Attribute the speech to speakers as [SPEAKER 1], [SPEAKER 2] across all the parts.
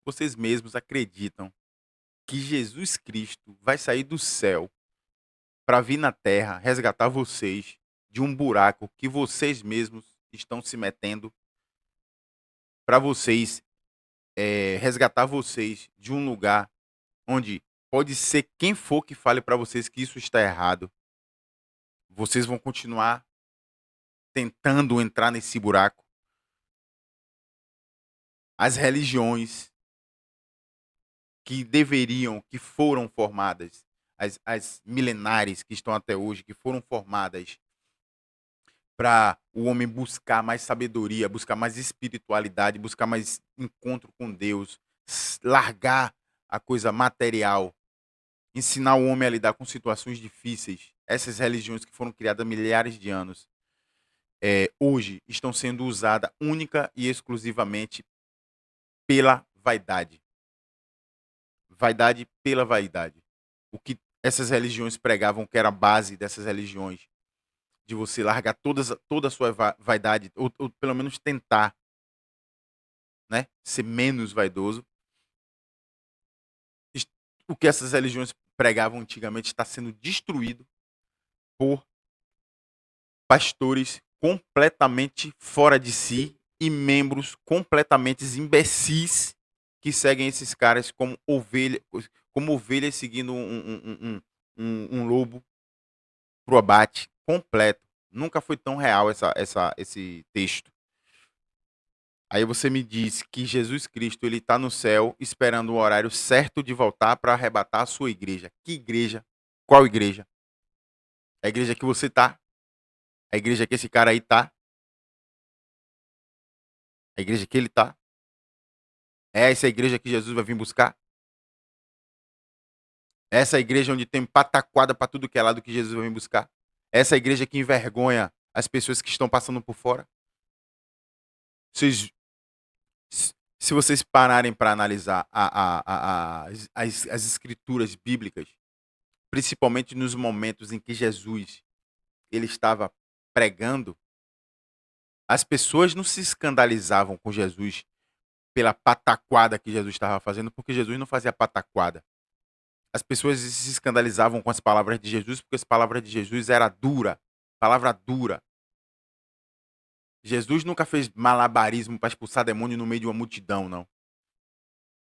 [SPEAKER 1] Vocês mesmos acreditam que Jesus Cristo vai sair do céu para vir na terra resgatar vocês de um buraco que vocês mesmos estão se metendo, para vocês, resgatar vocês de um lugar onde pode ser quem for que fale para vocês que isso está errado, vocês vão continuar tentando entrar nesse buraco? As religiões que foram formadas, as milenares que estão até hoje, que foram formadas para o homem buscar mais sabedoria, buscar mais espiritualidade, buscar mais encontro com Deus, largar a coisa material, ensinar o homem a lidar com situações difíceis. Essas religiões que foram criadas há milhares de anos, hoje estão sendo usadas única e exclusivamente pela vaidade. Vaidade pela vaidade. O que essas religiões pregavam, que era a base dessas religiões, de você largar toda a sua vaidade, ou pelo menos tentar, né, ser menos vaidoso. O que essas religiões pregavam antigamente está sendo destruído por pastores completamente fora de si e membros completamente imbecis que seguem esses caras como ovelhas seguindo um lobo pro abate completo. Nunca foi tão real esse texto. Aí você me diz que Jesus Cristo ele está no céu esperando o horário certo de voltar para arrebatar a sua igreja. Que igreja? Qual igreja? A igreja que você tá? A igreja que esse cara aí tá? A igreja que ele tá? É essa igreja que Jesus vai vir buscar? Essa igreja onde tem pataquada para tudo que é lado que Jesus vai vir buscar? Essa igreja que envergonha as pessoas que estão passando por fora? Vocês, se vocês pararem para analisar as escrituras bíblicas, principalmente nos momentos em que Jesus ele estava pregando, as pessoas não se escandalizavam com Jesus pela pataquada que Jesus estava fazendo, porque Jesus não fazia pataquada. As pessoas se escandalizavam com as palavras de Jesus, porque as palavras de Jesus era dura, palavra dura. Jesus nunca fez malabarismo para expulsar demônio no meio de uma multidão, não.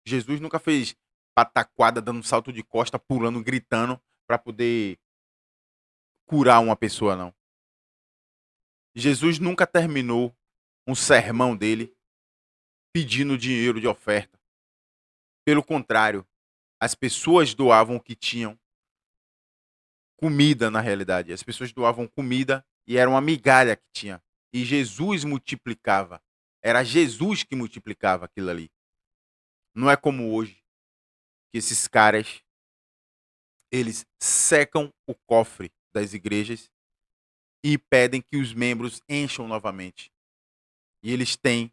[SPEAKER 1] Jesus nunca fez pataquada, dando salto de costa, pulando, gritando para poder curar uma pessoa, não. Jesus nunca terminou um sermão dele pedindo dinheiro de oferta. Pelo contrário, as pessoas doavam o que tinham. Comida, na realidade. As pessoas doavam comida e era uma migalha que tinha. E Jesus multiplicava. Era Jesus que multiplicava aquilo ali. Não é como hoje, que esses caras, eles secam o cofre das igrejas e pedem que os membros encham novamente. E eles têm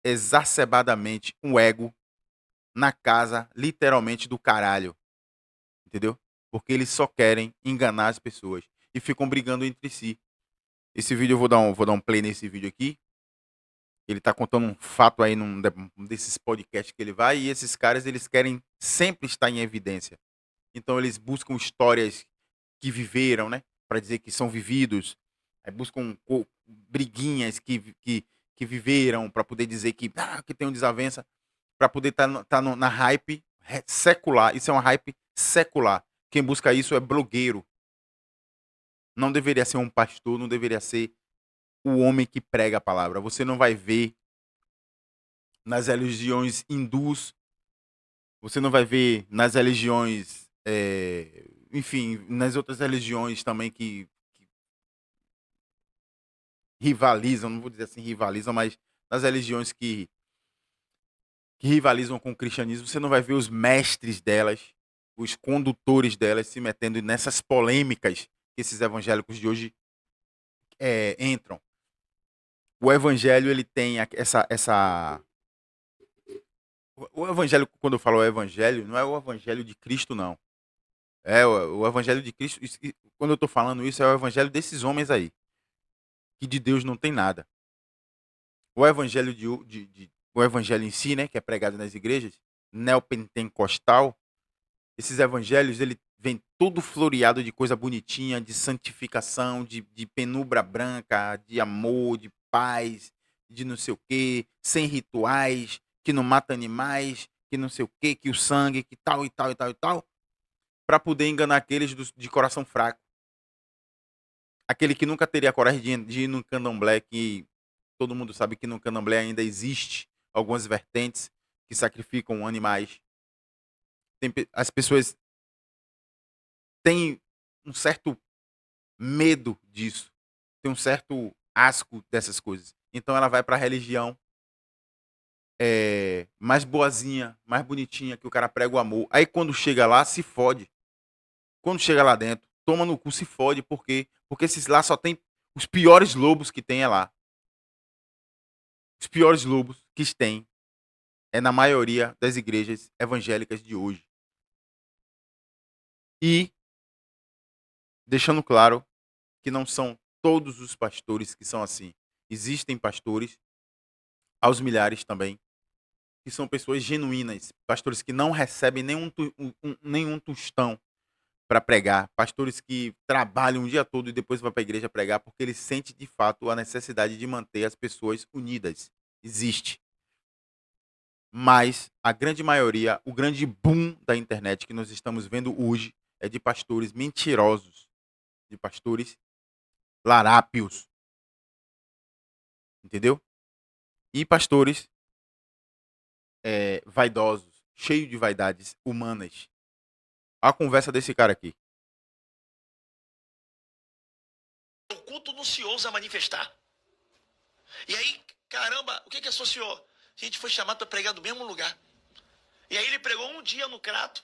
[SPEAKER 1] exacerbadamente um ego na casa, literalmente, do caralho. Entendeu? Porque eles só querem enganar as pessoas e ficam brigando entre si. Esse vídeo eu vou dar um play nesse vídeo aqui. Ele tá contando um fato aí num desses podcasts que ele vai e esses caras eles querem sempre estar em evidência. Então eles buscam histórias que viveram, né, para dizer que são vividos. Aí buscam briguinhas que viveram para poder dizer que tem uma desavença, para poder estar na hype secular. Isso é uma hype secular. Quem busca isso é blogueiro. Não deveria ser um pastor, não deveria ser o homem que prega a palavra. Você não vai ver nas religiões hindus, você não vai ver nas religiões, enfim, nas outras religiões também que rivalizam, não vou dizer assim rivalizam, mas nas religiões que rivalizam com o cristianismo, você não vai ver os mestres delas, os condutores delas se metendo nessas polêmicas que esses evangélicos de hoje entram. O evangelho ele tem essa o evangelho, quando eu falo evangelho, não é o evangelho de Cristo, não. É o evangelho de Cristo. Quando eu estou falando isso, é o evangelho desses homens aí, que de Deus não tem nada. O evangelho o evangelho em si, né, que é pregado nas igrejas, neopentecostal, esses evangelhos, ele vem todo floreado de coisa bonitinha, de santificação, de penumbra branca, de amor, de paz, de não sei o quê, sem rituais, que não mata animais, que não sei o quê, que o sangue, que tal e tal e tal e tal, para poder enganar aqueles de coração fraco. Aquele que nunca teria coragem de ir no candomblé, que todo mundo sabe que no candomblé ainda existe algumas vertentes que sacrificam animais. As pessoas têm um certo medo disso, tem um certo asco dessas coisas. Então ela vai para a religião mais boazinha, mais bonitinha, que o cara prega o amor. Aí quando chega lá, se fode. Quando chega lá dentro, toma no cu, se fode. Por quê? Porque esses lá só tem os piores lobos que tem é lá. Os piores lobos que tem é na maioria das igrejas evangélicas de hoje. E deixando claro que não são todos os pastores que são assim. Existem pastores, aos milhares também, que são pessoas genuínas, pastores que não recebem nenhum tostão para pregar, pastores que trabalham o dia todo e depois vão para a igreja pregar, porque eles sentem de fato a necessidade de manter as pessoas unidas. Existe. Mas a grande maioria, o grande boom da internet que nós estamos vendo hoje é de pastores mentirosos, de pastores larápios, entendeu? E pastores vaidosos, cheios de vaidades humanas. A conversa desse cara aqui.
[SPEAKER 2] O culto não se ousa manifestar. E aí, caramba, o que associou? A gente foi chamado para pregar no mesmo lugar. E aí ele pregou um dia no Crato,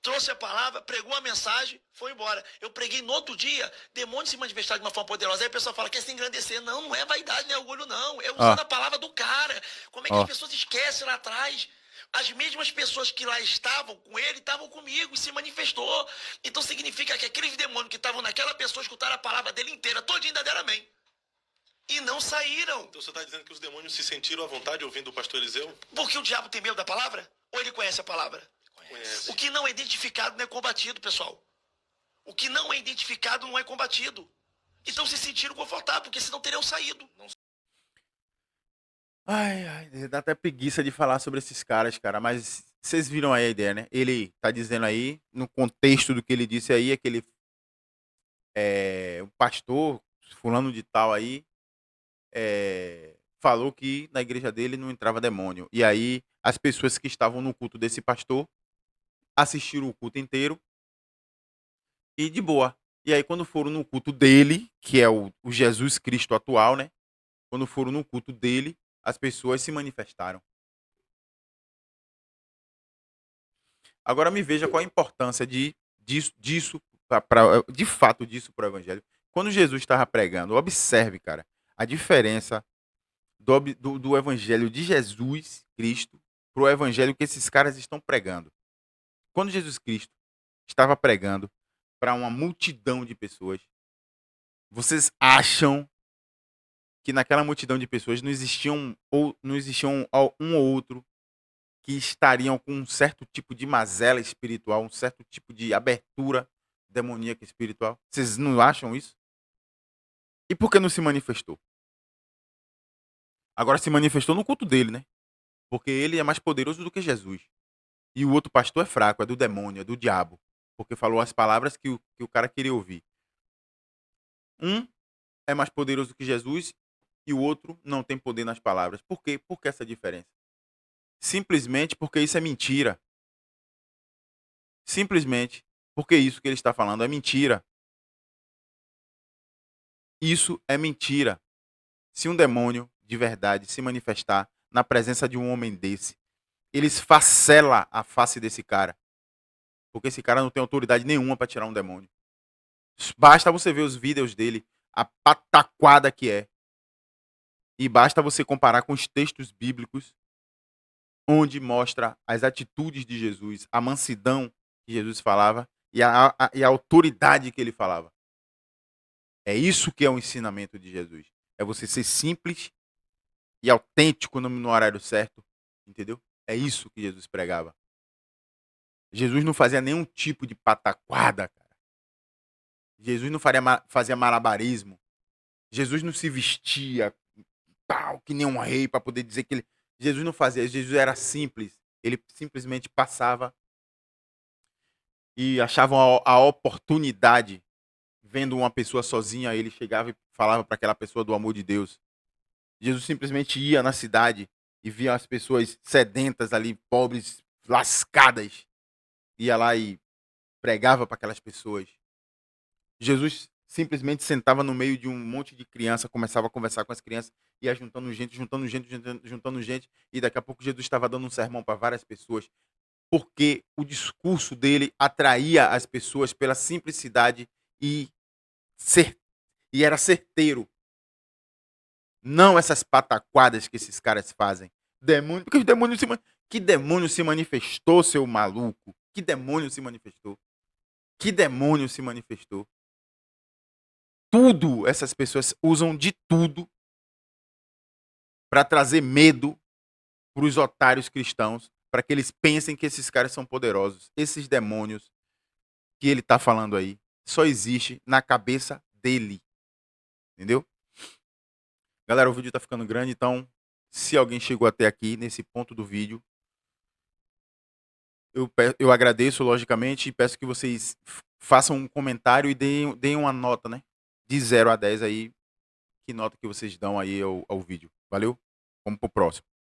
[SPEAKER 2] trouxe a palavra, pregou a mensagem, foi embora. Eu preguei no outro dia, demônio se manifestar de uma forma poderosa. Aí a pessoa fala, quer se engrandecer. Não, não é vaidade, não é orgulho, não. É usando a palavra do cara. Como é que as pessoas esquecem lá atrás? As mesmas pessoas que lá estavam com ele, estavam comigo e se manifestou. Então significa que aqueles demônios que estavam naquela pessoa escutaram a palavra dele inteira, todinha ainda deram amém. E não saíram.
[SPEAKER 3] Então você está dizendo que os demônios se sentiram à vontade ouvindo o pastor Eliseu?
[SPEAKER 2] Porque o diabo tem medo da palavra? Ou ele conhece a palavra?
[SPEAKER 3] Conhece.
[SPEAKER 2] O que não é identificado não é combatido, pessoal. O que não é identificado não é combatido. Então se sentiram confortáveis, porque senão teriam saído.
[SPEAKER 1] Ai, dá até preguiça de falar sobre esses caras, cara, mas vocês viram aí a ideia, né? Ele tá dizendo aí, no contexto do que ele disse aí, é que ele o pastor, fulano de tal aí, falou que na igreja dele não entrava demônio. E aí, as pessoas que estavam no culto desse pastor assistiram o culto inteiro e de boa. E aí, quando foram no culto dele, que é o Jesus Cristo atual, né? Quando foram no culto dele, as pessoas se manifestaram. Agora me veja qual a importância disso de fato disso para o evangelho. Quando Jesus estava pregando, observe, cara, a diferença do evangelho de Jesus Cristo para o evangelho que esses caras estão pregando. Quando Jesus Cristo estava pregando para uma multidão de pessoas, vocês acham que naquela multidão de pessoas não existiam um ou outro que estariam com um certo tipo de mazela espiritual, um certo tipo de abertura demoníaca espiritual? Vocês não acham isso? E por que não se manifestou? Agora se manifestou no culto dele, né? Porque ele é mais poderoso do que Jesus. E o outro pastor é fraco, é do demônio, é do diabo. Porque falou as palavras que o cara queria ouvir. Um é mais poderoso que Jesus e o outro não tem poder nas palavras. Por quê? Por que essa diferença? Simplesmente porque isso é mentira. Simplesmente porque isso que ele está falando é mentira. Isso é mentira. Se um demônio de verdade se manifestar na presença de um homem desse, ele esfacela a face desse cara. Porque esse cara não tem autoridade nenhuma para tirar um demônio. Basta você ver os vídeos dele, a pataquada que é. E basta você comparar com os textos bíblicos, onde mostra as atitudes de Jesus, a mansidão que Jesus falava e a autoridade que ele falava. É isso que é o ensinamento de Jesus. É você ser simples e autêntico no horário certo, entendeu? É isso que Jesus pregava. Jesus não fazia nenhum tipo de pataquada, cara. Jesus não fazia malabarismo. Jesus não se vestia tal, que nem um rei para poder dizer que ele... Jesus não fazia, Jesus era simples. Ele simplesmente passava e achava a oportunidade, vendo uma pessoa sozinha, ele chegava e falava para aquela pessoa do amor de Deus. Jesus simplesmente ia na cidade e via as pessoas sedentas ali, pobres, lascadas. Ia lá e pregava para aquelas pessoas. Jesus simplesmente sentava no meio de um monte de criança, começava a conversar com as crianças, ia juntando gente, juntando gente, e daqui a pouco Jesus estava dando um sermão para várias pessoas, porque o discurso dele atraía as pessoas pela simplicidade e, e era certeiro. Não essas pataquadas que esses caras fazem. Demônio, porque os demônios que demônio se manifestou, seu maluco? Que demônio se manifestou? Que demônio se manifestou? Tudo, essas pessoas usam de tudo para trazer medo para os otários cristãos, para que eles pensem que esses caras são poderosos. Esses demônios que ele está falando aí só existe na cabeça dele. Entendeu? Galera, o vídeo está ficando grande, então se alguém chegou até aqui, nesse ponto do vídeo, eu agradeço, logicamente, e peço que vocês façam um comentário e deem uma nota, né? De 0 a 10 aí, que nota que vocês dão aí ao vídeo. Valeu? Vamos pro próximo.